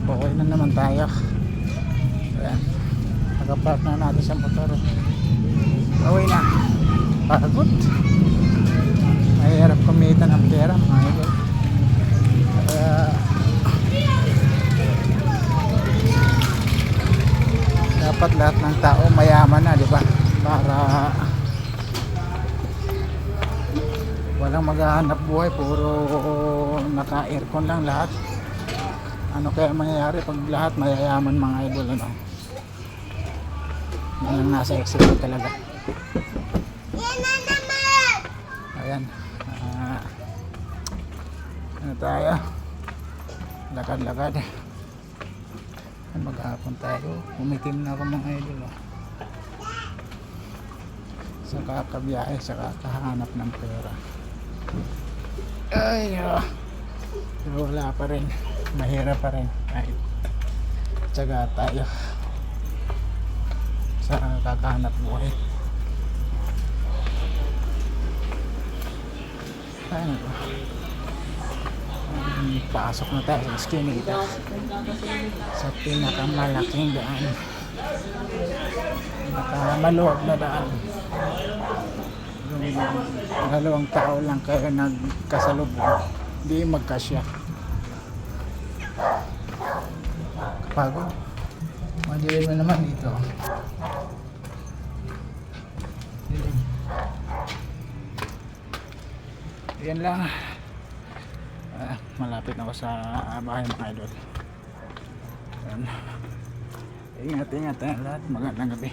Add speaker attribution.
Speaker 1: Okay na naman tayo. Ayan. Nakapark na natin sa motor. Away na. Pagod. Mahirap kumita ng pera mga idol. Dapat lahat ng tao mayaman na, di ba? Para walang maghahanap buhay, puro naka-aircon lang lahat. Ano kaya mangyayari pag lahat mayayaman mga idol, ano? Yan ang nasa exit talaga. Ayan. Ano tayo? Lakad-lakad. Maghapon tayo. Umitim na ako mga idol. Sa kakabiyahe, sa kakahanap ng pera. Ay, pero wala pa rin. Mahirap pa rin. Ay, tsaga tayo sa kakahanap buhay. Ay, pasok na tayo sa Skinita, sa pinakamalaking daan, pinakamaluwag na daan. Yung dalawang tao lang kayo nagkasalubong, hindi magkasya. Kapagod. Madilim na naman dito. Dilim. Yan lang. Malapit na ako sa bahay mga idol. Ingat tayo lahat. Magandang gabi.